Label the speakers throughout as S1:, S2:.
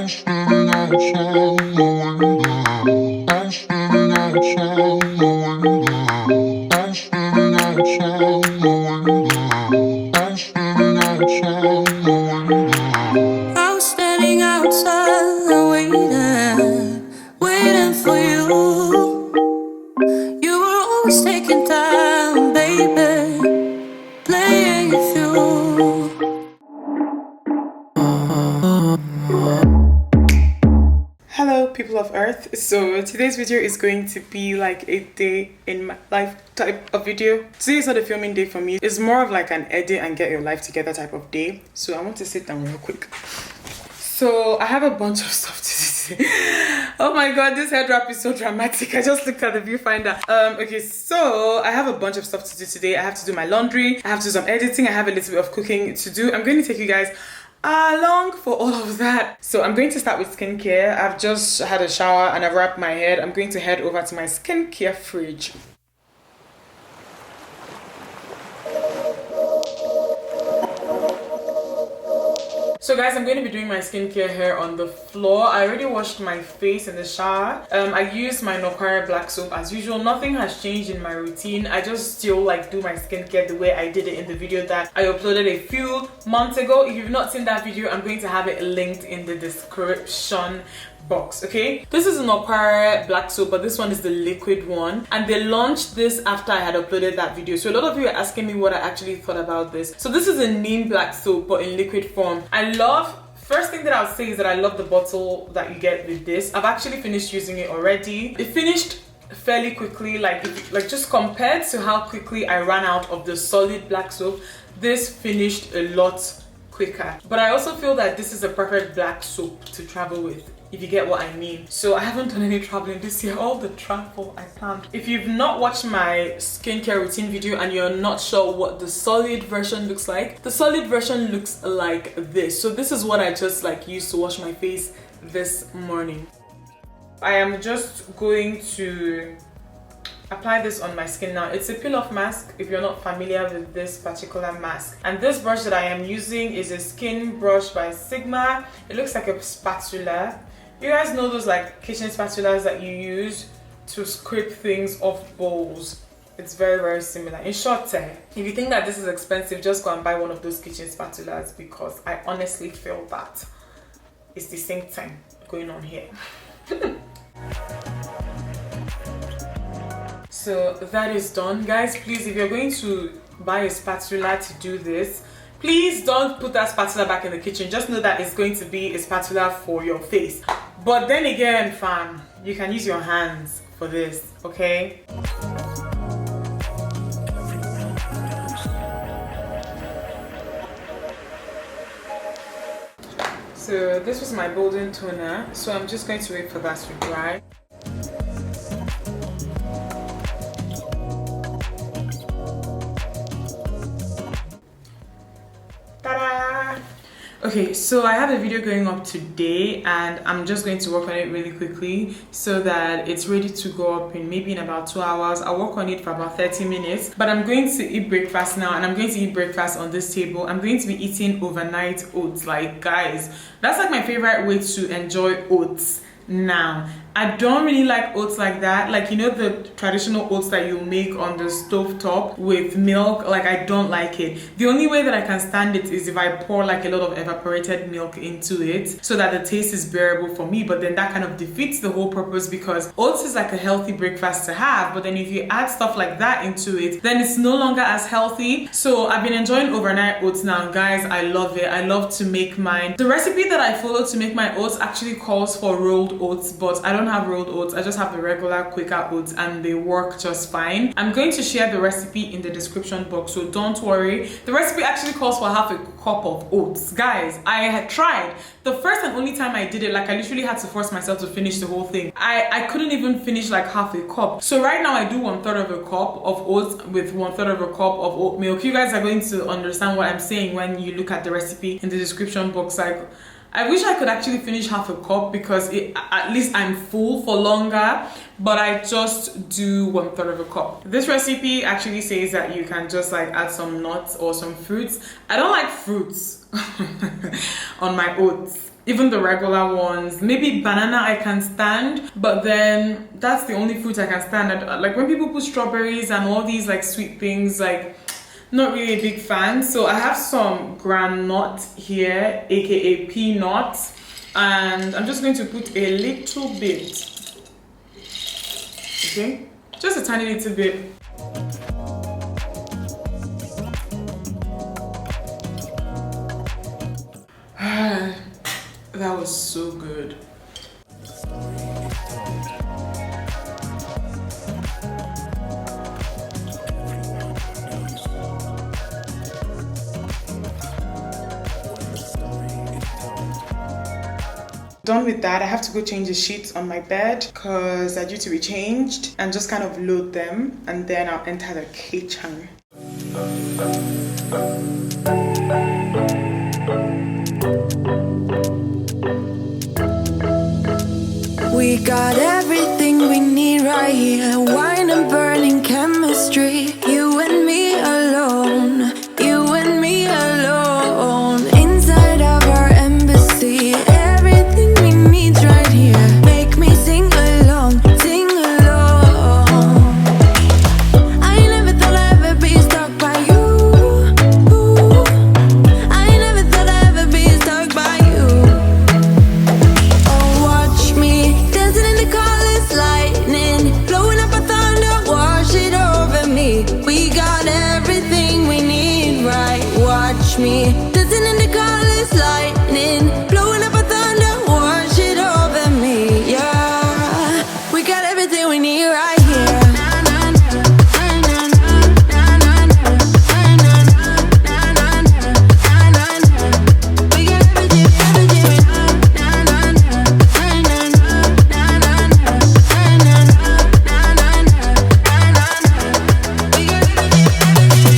S1: was standing outside waiting for you. You were always taking time, baby, playing it through. Hello people of earth. So today's video is going to be like a day in my life type of video. Today is not a filming day for me. It's more of like an edit and get your life together type of day. So I want to sit down real quick. So I have a bunch of stuff to do today. Oh my god, this head wrap is so dramatic. I just looked at the viewfinder. Okay, so I have a bunch of stuff to do today. I have to do my laundry, I have to do some editing, I have a little bit of cooking to do. I'm going to take you guys along for all of that. So I'm going to start with skincare. I've just had a shower and I've wrapped my head. I'm going to head over to my skincare fridge. So guys, I'm going to be doing my skincare here on the floor. I already washed my face in the shower. I used my enquiries black soap as usual. Nothing has changed in my routine. I just still like do my skincare the way I did it in the video that I uploaded a few months ago. If you've not seen that video, I'm going to have it linked in the description box. Okay, this is an enquiries black soap, but this one is the liquid one, and they launched this after I had uploaded that video. So a lot of you are asking me what I actually thought about this. So this is a neem black soap but in liquid form. First thing that I'll say is that I love the bottle that you get with this. I've actually finished using it already. It finished fairly quickly, like just compared to how quickly I ran out of the solid black soap, this finished a lot quicker. But I also feel that this is a perfect black soap to travel with, if you get what I mean. So I haven't done any traveling this year. All the travel I planned. If you've not watched my skincare routine video and you're not sure what the solid version looks like, the solid version looks like this. So this is what I just like used to wash my face this morning. I am just going to apply this on my skin now. It's a peel-off mask if you're not familiar with this particular mask. And this brush that I am using is a skin brush by Sigma. It looks like a spatula. You guys know those like kitchen spatulas that you use to scrape things off bowls? It's very, very similar. In short, if you think that this is expensive, just go and buy one of those kitchen spatulas, because I honestly feel that it's the same thing going on here. So that is done. Guys, please, if you're going to buy a spatula to do this, please don't put that spatula back in the kitchen. Just know that it's going to be a spatula for your face. But then again, fam, you can use your hands for this, okay? So this was my golden toner. So I'm just going to wait for that to dry. Okay, so I have a video going up today and I'm just going to work on it really quickly so that it's ready to go up in maybe in about 2 hours. I'll work on it for about 30 minutes, but I'm going to eat breakfast now, and I'm going to eat breakfast on this table. I'm going to be eating overnight oats. Like, guys, that's like my favorite way to enjoy oats now. I don't really like oats like that, like, you know, the traditional oats that you make on the stove top with milk. Like, I don't like it. The only way that I can stand it is if I pour like a lot of evaporated milk into it so that the taste is bearable for me, but then that kind of defeats the whole purpose, because oats is like a healthy breakfast to have, but then if you add stuff like that into it, then it's no longer as healthy. So I've been enjoying overnight oats now, guys. I love it. I love to make mine. The recipe that I follow to make my oats actually calls for rolled oats, but I don't have rolled oats. I just have the regular Quaker oats and they work just fine. I'm going to share the recipe in the description box, so don't worry. The recipe actually calls for half a cup of oats. Guys, I had tried. The first and only time I did it, like, I literally had to force myself to finish the whole thing. I couldn't even finish like half a cup. So right now I do 1/3 of a cup of oats with 1/3 of a cup of oat milk. You guys are going to understand what I'm saying when you look at the recipe in the description box. Like, I wish I could actually finish half a cup, because at least I'm full for longer, but I just do 1/3 of a cup. This recipe actually says that you can just like add some nuts or some fruits. I don't like fruits on my oats. even the regular ones. Maybe banana I can stand, but then that's the only fruit I can stand. Like when people put strawberries and all these like sweet things, like not really a big fan. So I have some granite here, aka peanuts, and I'm just going to put a little bit. Okay, just a tiny little bit. That was so good. Done with that, I have to go change the sheets on my bed because they're due to be changed, and just kind of load them, and then I'll enter the kitchen.
S2: We got everything we need right here. Wine and burning chemistry. You and me alone. You and me alone. Inside of our embassy. Everything we need right here. Make me sing along. Sing along. I never thought I'd ever be stuck by you. I never thought I'd ever be stuck by you. Oh, watch me dancing in the colors, lightning, blowing up a thunder, wash it over me. We got everything we need, right? Watch me dancing in the colors, lightning, blowing up a thunder, wash it over me. Yeah, we got everything we need right here.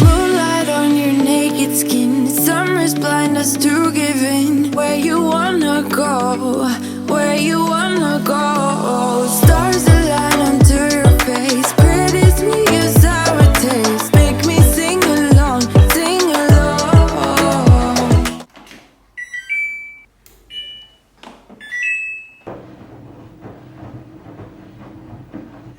S2: Moonlight on your naked skin, summer's blind us to giving. Where you wanna go, where you wanna go. Stars align onto your face, pretty sweet your sour taste. Make me sing along, sing along.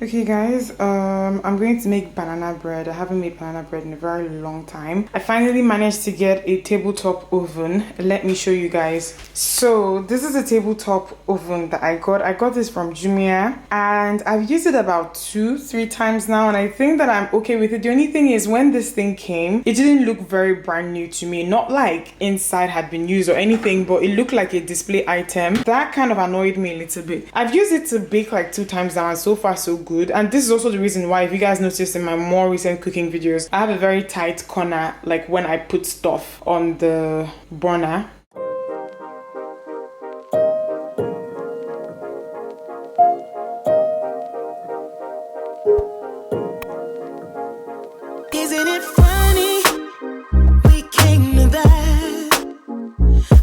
S1: Okay guys, I'm going to make banana bread. I haven't made banana bread in a very long time. I finally managed to get a tabletop oven. Let me show you guys. So this is a tabletop oven that I got. I got this from Umeh, and I've used it about 2-3 times now, and I think that I'm okay with it. The only thing is, when this thing came, it didn't look very brand new to me. Not like inside had been used or anything, but it looked like a display item. That kind of annoyed me a little bit. I've used it to bake like 2 times now, and so far so good. And this is also the reason why, if you guys noticed in my more recent cooking videos, I have a very tight corner, like when I put stuff on the burner.
S2: Isn't it funny? We came to that.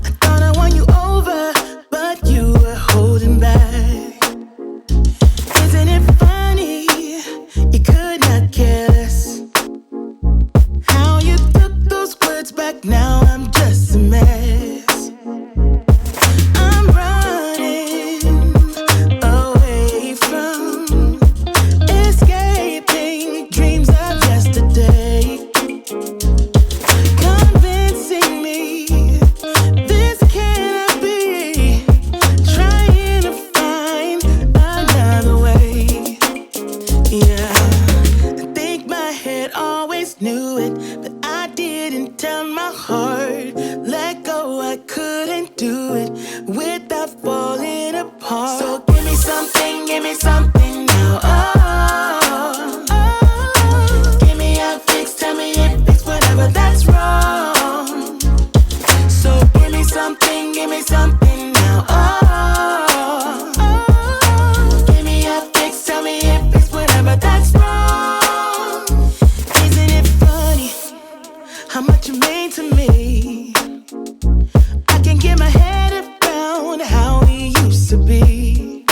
S2: I thought I won you over, but you were holding back. Isn't it funny? You could not care less. How you took those words back, now I'm just a mess. I'm running away from escaping dreams of yesterday. Convincing me this cannot be. Trying to find another way. Yeah, I think my head always knew it, but I didn't tell my heart. Let go, I couldn't do it without falling apart. So give me something now. Oh, oh. Give me a fix, tell me if it's whatever that's wrong. So give me something now. Oh, oh. Give me a fix, tell me if it's whatever that's wrong. Isn't it funny how much you mean to me? I can't get my head around how we used to be.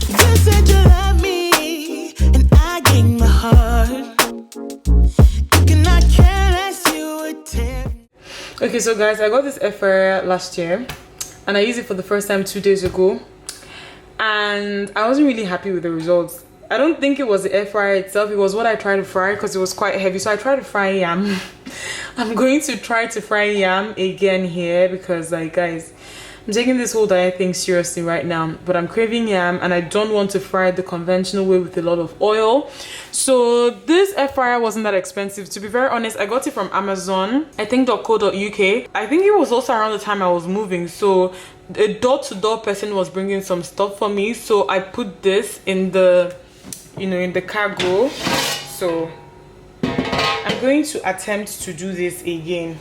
S2: You said you love me, and I gave my heart. You cannot care less, you would tear.
S1: Okay, so guys, I got this air fryer last year, and I used it for the first time 2 days ago, and I wasn't really happy with the results. I don't think it was the air fryer itself, it was what I tried to fry because it was quite heavy. So I tried to fry yam. I'm going to try to fry yam again here because, like, guys, I'm taking this whole diet thing seriously right now, but I'm craving yam and I don't want to fry it the conventional way with a lot of oil. So this air fryer wasn't that expensive. To be very honest, I got it from Amazon, I think .co.uk. I think it was also around the time I was moving, so a door-to-door person was bringing some stuff for me, so I put this in the, you know, in the cargo. So I'm going to attempt to do this again.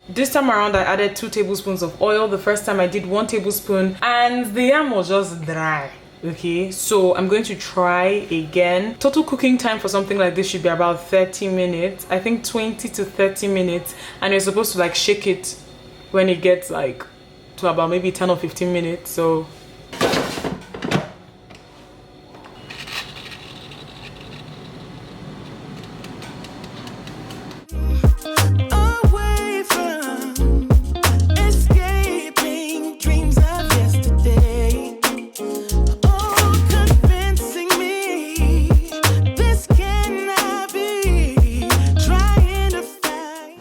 S1: This time around I added 2 tablespoons of oil. The first time I did 1 tablespoon and the yam was just dry. Okay, so I'm going to try again. Total cooking time for something like this should be about 30 minutes. I think 20 to 30 minutes, and you're supposed to like shake it when it gets like to about maybe 10 or 15 minutes. So
S2: Away from escaping dreams of yesterday. Oh, convincing me this cannot be. Trying to find.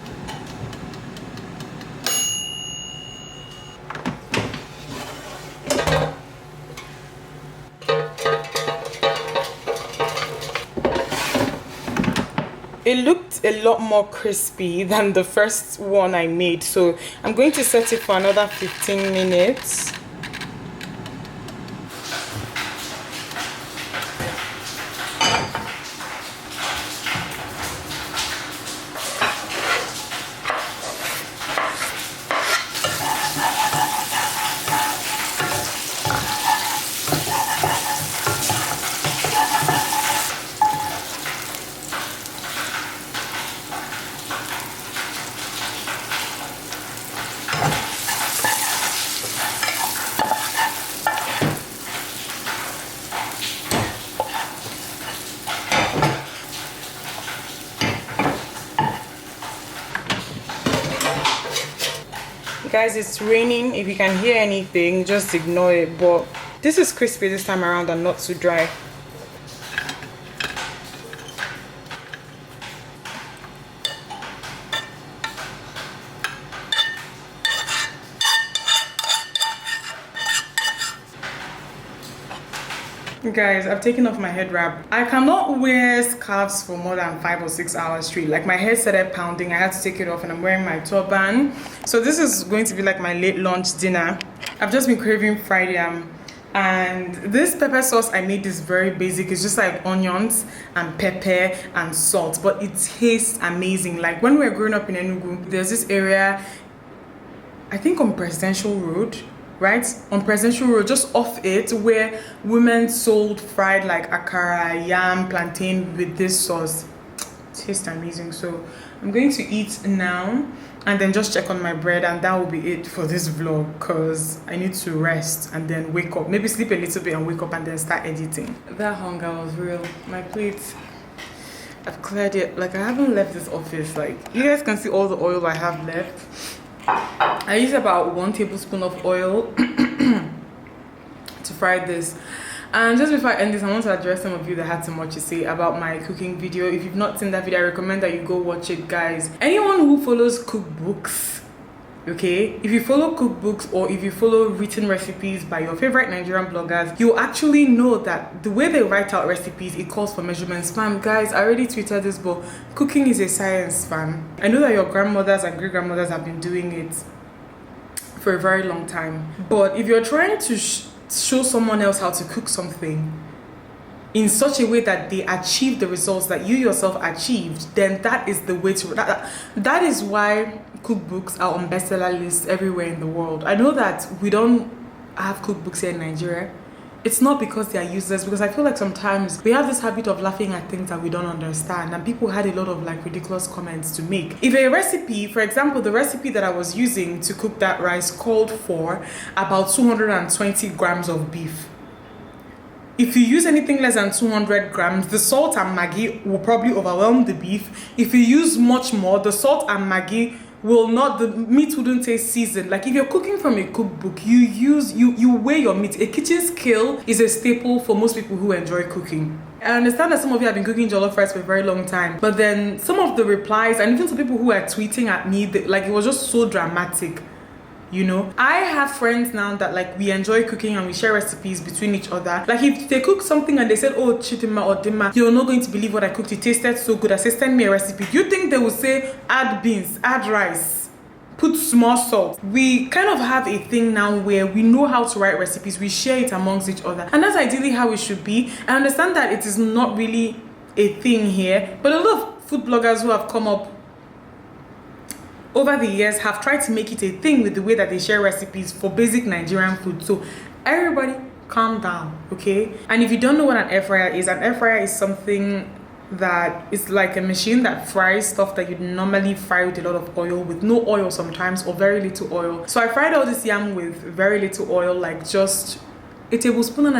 S1: it looked a lot more crispy than the first one I made, so I'm going to set it for another 15 minutes. Guys, it's raining. If you can hear anything, just ignore it, but this is crispy this time around and not too dry. Guys, I've taken off my head wrap. I cannot wear scarves for more than 5 or 6 hours straight. Like, my head started pounding. I had to take it off and I'm wearing my turban. So this is going to be like my late lunch dinner. I've just been craving fried yam. And this pepper sauce I made is very basic. It's just like onions and pepper and salt, but it tastes amazing. Like, when we were growing up in Enugu, there's this area, I think on Presidential Road, right? On Presidential Road, just off it, where women sold fried like akara, yam, plantain with this sauce. Tastes amazing. So I'm going to eat now and then just check on my bread, and that will be it for this vlog, because I need to rest and then wake up, maybe sleep a little bit and wake up and then start editing. That hunger was real. My plate, I've cleared it. Like, I haven't left this office. Like, you guys can see all the oil I have left. I use about 1 tablespoon of oil to fry this. And just before I end this, I want to address some of you that had so much to say about my cooking video. If you've not seen that video, I recommend that you go watch it, guys. Anyone who follows cookbooks, okay, if you follow cookbooks or if you follow written recipes by your favorite Nigerian bloggers, you actually know that the way they write out recipes, it calls for measurements. Fam, guys, I already tweeted this, but cooking is a science, fam. I know that your grandmothers and great-grandmothers have been doing it for a very long time, but if you're trying to show someone else how to cook something in such a way that they achieve the results that you yourself achieved, then that is the way to that is why cookbooks are on bestseller lists everywhere in the world. I know that we don't have cookbooks here in Nigeria. It's not because they are useless, because I feel like sometimes we have this habit of laughing at things that we don't understand, and people had a lot of like ridiculous comments to make. If a recipe, for example, the recipe that I was using to cook that rice called for about 220 grams of beef. If you use anything less than 200 grams, the salt and Maggi will probably overwhelm the beef. If you use much more, the salt and Maggi will not, the meat wouldn't taste seasoned. Like if you're cooking from a cookbook, you weigh your meat. A kitchen scale is a staple for most people who enjoy cooking. I understand that some of you have been cooking jollof rice for a very long time, but then some of the replies and even some people who are tweeting at me, like it was just so dramatic. You know, I have friends now that like we enjoy cooking and we share recipes between each other. Like if they cook something and they said, oh Chidima or Dimma, you're not going to believe what I cooked, it tasted so good, I said send me a recipe. Do you think they will say add beans, add rice, put small salt? We kind of have a thing now where we know how to write recipes, we share it amongst each other, and that's ideally how it should be. I understand that it is not really a thing here, but a lot of food bloggers who have come up over the years have tried to make it a thing with the way that they share recipes for basic Nigerian food. So everybody calm down, okay? And if you don't know what an air fryer is something that is like a machine that fries stuff that you normally fry with a lot of oil, with no oil sometimes, or very little oil. So I fried all this yam with very little oil, like just 1.5 tablespoons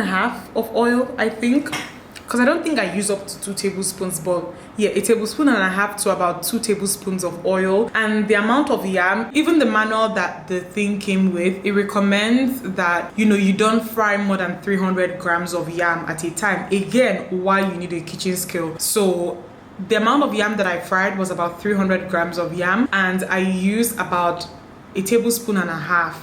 S1: of oil, I think. Because I don't think I use up to 2 tablespoons, but yeah, 1.5 tablespoons to about 2 tablespoons of oil. And the amount of yam, even the manual that the thing came with, it recommends that, you know, you don't fry more than 300 grams of yam at a time. Again, why you need a kitchen scale. So the amount of yam that I fried was about 300 grams of yam, and I used about 1.5 tablespoons.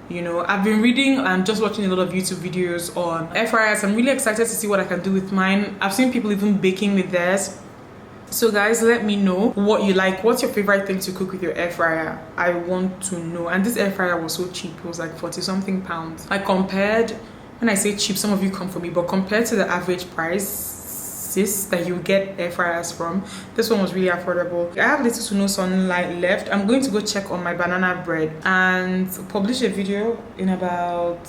S1: You know, I've been reading and just watching a lot of YouTube videos on air fryers. I'm really excited to see what I can do with mine. I've seen people even baking with theirs. So guys, let me know what you like. What's your favorite thing to cook with your air fryer? I want to know. And this air fryer was so cheap. It was like 40 something pounds. I compared, when I say cheap, some of you come for me, but compared to the average price that you get air fryers from, this one was really affordable. I have little to no sunlight left. I'm going to go check on my banana bread and publish a video in about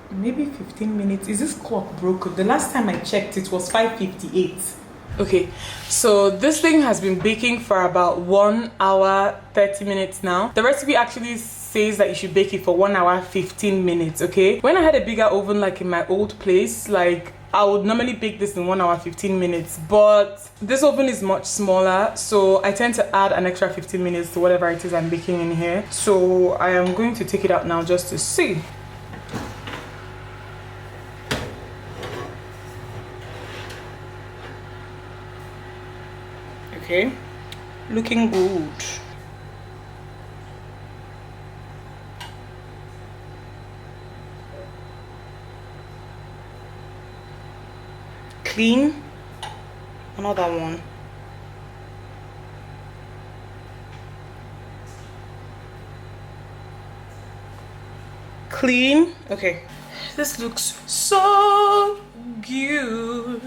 S1: maybe 15 minutes. Is this clock broken? The last time I checked it was 5:58. Okay, so this thing has been baking for about 1 hour 30 minutes now. The recipe actually says that you should bake it for 1 hour 15 minutes. Okay, when I had a bigger oven like in my old place, like I would normally bake this in 1 hour 15 minutes, but this oven is much smaller, so I tend to add an extra 15 minutes to whatever it is I'm baking in here. So I am going to take it out now just to see. Okay, looking good. Clean. Another one. Clean. Okay, this looks so good.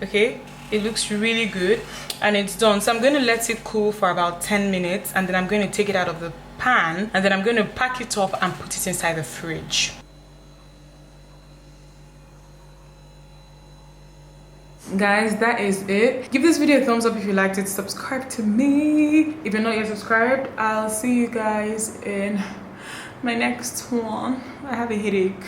S1: Okay, it looks really good and it's done. So I'm going to let it cool for about 10 minutes and then I'm going to take it out of the pan and then I'm going to pack it up and put it inside the fridge. Guys, that is it. Give this video a thumbs up if you liked it. Subscribe to me if you're not yet subscribed. I'll see you guys in my next one. I have a headache.